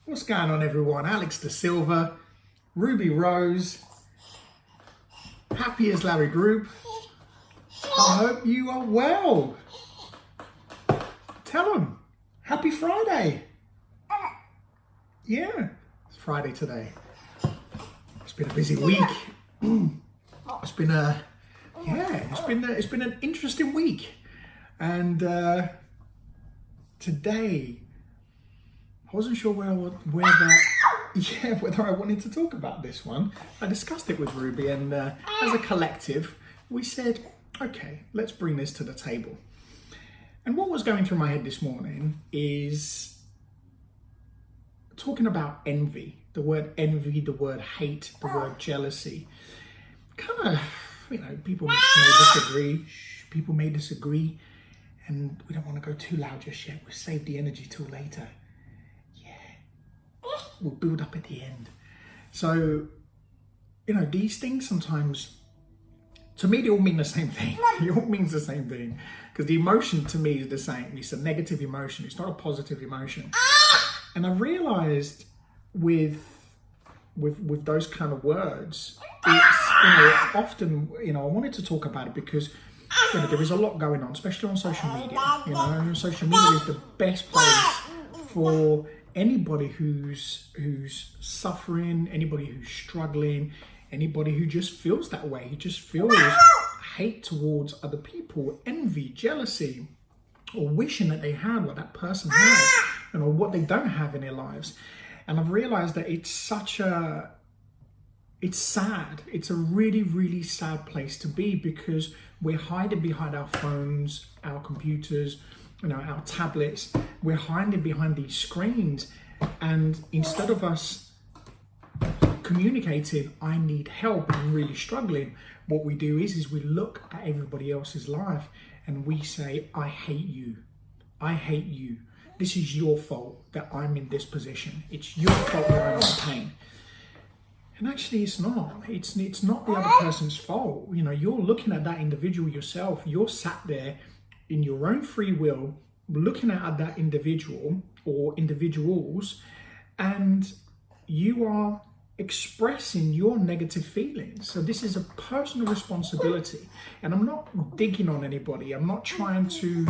What's going on, everyone? Alex Da Silva, Ruby Rose, Happy as Larry Group. I hope you are well. Tell them, happy Friday. Yeah, it's Friday today. It's been a busy week. It's been an interesting week. And today, I wasn't sure whether I wanted to talk about this one. I discussed it with Ruby, and as a collective, we said, okay, let's bring this to the table. And what was going through my head this morning is talking about envy, the word envy, the word hate, the word jealousy. Kind of, people may disagree, and we don't want to go too loud just yet. We'll save the energy till later. We'll build up at the end. So, these things sometimes, to me, they all mean the same thing. It all means the same thing. Because the emotion to me is the same. It's a negative emotion. It's not a positive emotion. And I've realized with those kind of words, it's, often, I wanted to talk about it because there is a lot going on, especially on social media. Social media is the best place for anybody who's suffering, anybody who's struggling, anybody who just feels that way, who just feels hate towards other people, envy, jealousy, or wishing that they had what that person has, or what they don't have in their lives. And I've realized that it's sad. It's a really, really sad place to be, because we're hiding behind our phones, our computers, our tablets. We're hiding behind these screens, and instead of us communicating, I need help, I'm really struggling, what we do is we look at everybody else's life and we say, I hate you. I hate you. This is your fault that I'm in this position. It's your fault that I'm in pain. And actually it's not. It's not the other person's fault. You're looking at that individual yourself. You're sat there in your own free will, looking at that individual or individuals, and you are expressing your negative feelings. So this is a personal responsibility. And I'm not digging on anybody. I'm not trying to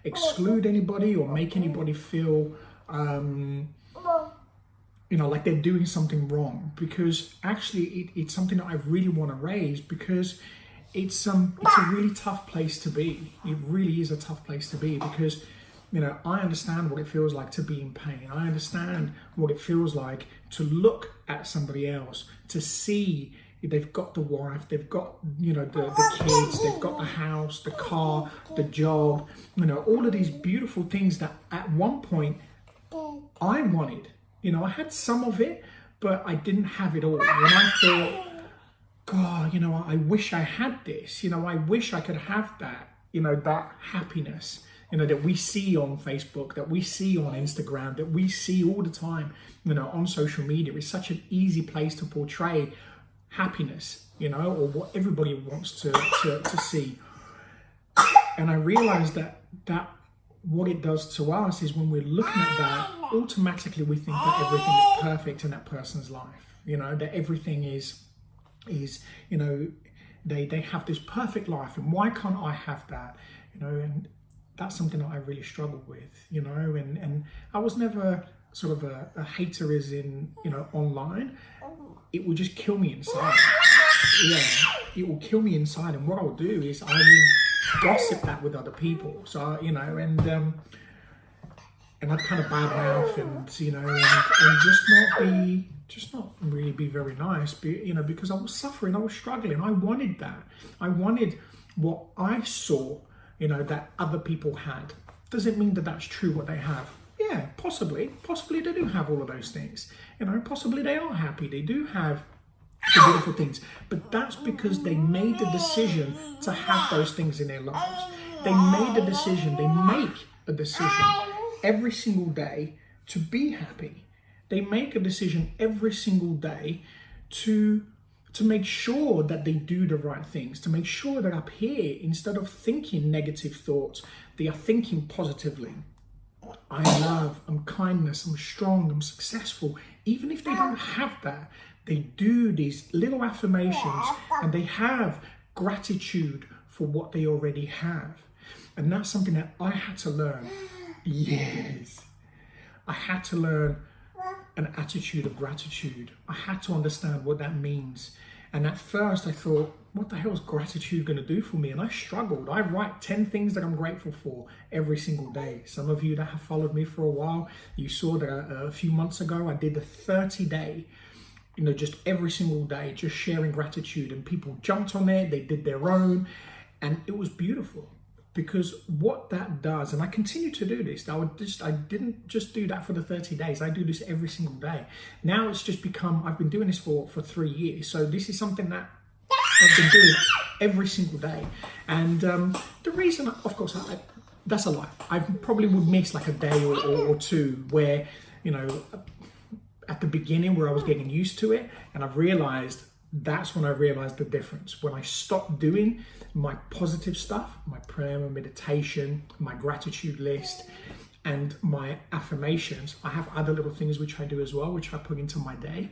exclude anybody or make anybody feel like they're doing something wrong, because actually it's something that I really want to raise, because it's a really tough place to be. It really is a tough place to be, because I understand what it feels like to be in pain. I understand what it feels like to look at somebody else, to see they've got the wife, they've got the kids, they've got the house, the car, the job, all of these beautiful things that at one point I wanted. I had some of it, but I didn't have it all. And I thought, God, I wish I had this. I wish I could have that, that happiness, that we see on Facebook, that we see on Instagram, that we see all the time, on social media. It's such an easy place to portray happiness, or what everybody wants to see. And I realized that what it does to us is, when we're looking at that, automatically we think that everything is perfect in that person's life, that everything is they have this perfect life, and why can't I have that? And that's something that I really struggle with, and I was never sort of a hater as in, online. It will just kill me inside. It will kill me inside. And what I'll do is I will gossip that with other people. So, and I'd kind of badmouth and just not really be very nice, because I was suffering, I was struggling. I wanted that. I wanted what I saw, that other people had. Does it mean that that's true what they have? Yeah, possibly they do have all of those things. Possibly they are happy. They do have the beautiful things, but that's because they made the decision to have those things in their lives. They make a decision every single day to be happy. They make a decision every single day to make sure that they do the right things, to make sure that up here, instead of thinking negative thoughts, they are thinking positively. I love, I'm kindness, I'm strong, I'm successful. Even if they don't have that, they do these little affirmations and they have gratitude for what they already have. And that's something that I had to learn. Yes. I had to learn an attitude of gratitude. I had to understand what that means. And at first I thought, what the hell is gratitude going to do for me? And I struggled. I write 10 things that I'm grateful for every single day. Some of you that have followed me for a while, you saw that a few months ago, I did a 30-day, just every single day, just sharing gratitude, and people jumped on it. They did their own, and it was beautiful. Because what that does, and I continue to do this, I didn't just do that for the 30 days. I do this every single day. Now it's just become, I've been doing this for 3 years. So this is something that I've been doing every single day. And the reason, of course, that's a lie. I probably would miss like a day or two where, at the beginning where I was getting used to it, and that's when I realized the difference. When I stopped doing my positive stuff, my prayer, my meditation, my gratitude list, and my affirmations. I have other little things which I do as well, which I put into my day.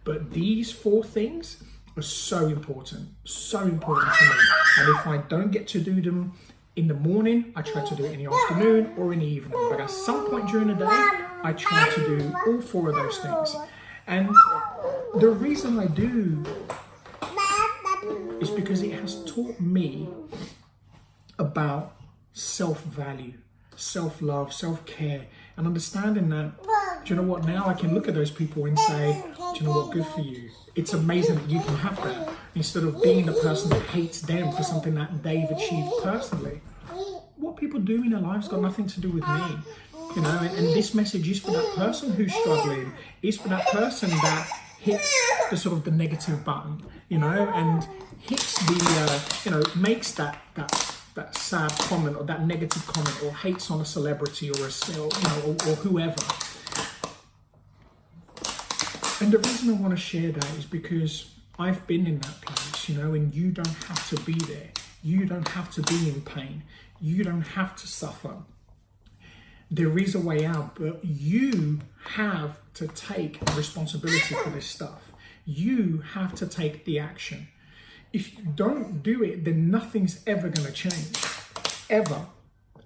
But these 4 things are so important to me. And if I don't get to do them in the morning, I try to do it in the afternoon or in the evening. But at some point during the day, I try to do all 4 of those things. And the reason I do is because it has taught me about self-value, self-love, self-care, and understanding that, do you know what, now I can look at those people and say, do you know what, good for you. It's amazing that you can have that, instead of being the person that hates them for something that they've achieved personally. What people do in their lives got nothing to do with me. And this message is for that person who's struggling. It's for that person that hits the sort of the negative button, and hits the, makes that sad comment or that negative comment, or hates on a celebrity or or whoever. And the reason I want to share that is because I've been in that place, and you don't have to be there. You don't have to be in pain. You don't have to suffer. There is a way out, but you have to take responsibility for this stuff. You have to take the action. If you don't do it, then nothing's ever going to change. Ever,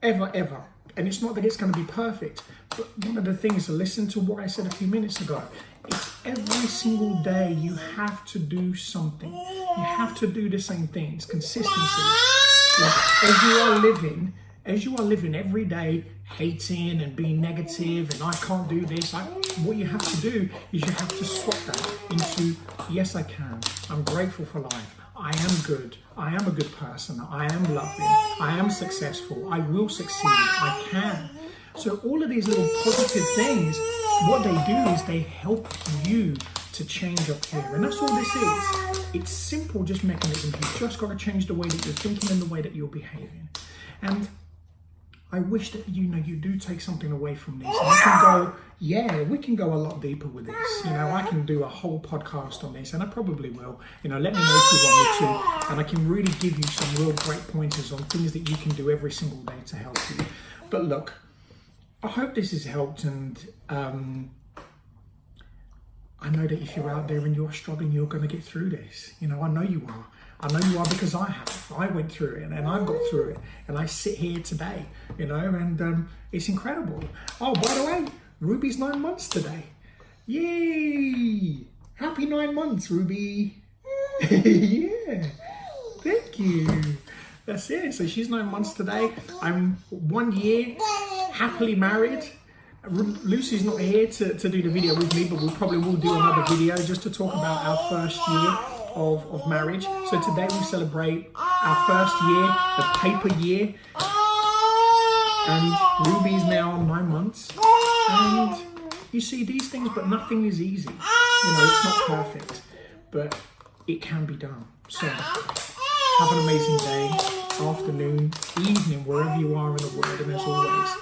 ever, ever. And it's not that it's going to be perfect, but one of the things, listen to what I said a few minutes ago, is every single day you have to do something. You have to do the same things, consistency. Like as you are living every day hating and being negative and I can't do this, what you have to do is you have to swap that into, yes, I can. I'm grateful for life. I am good. I am a good person. I am loving. I am successful. I will succeed. I can. So all of these little positive things, what they do is they help you to change up here. And that's all this is. It's simple, just mechanisms. You've just got to change the way that you're thinking and the way that you're behaving. And I wish that, you do take something away from this. And we can go a lot deeper with this. I can do a whole podcast on this, and I probably will. Let me know if you want me to. And I can really give you some real great pointers on things that you can do every single day to help you. But look, I hope this has helped, and I know that if you're out there and you're struggling, you're going to get through this. I know you are. I know you are, because I have. I went through it, and I got through it, and I sit here today, and it's incredible. Oh, by the way, Ruby's 9 months today. Yay! Happy 9 months, Ruby. Yeah. Thank you. That's it. So she's 9 months today. I'm 1 year, happily married. Lucy's not here to do the video with me, but we probably will do another video just to talk about our first year of marriage. So today we celebrate our first year, the paper year. And Ruby's now 9 months. And you see these things, but nothing is easy. It's not perfect, but it can be done. So have an amazing day, afternoon, evening, wherever you are in the world. And as always,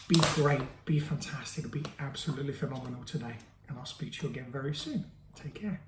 be great, be fantastic, be absolutely phenomenal today. And I'll speak to you again very soon. Take care.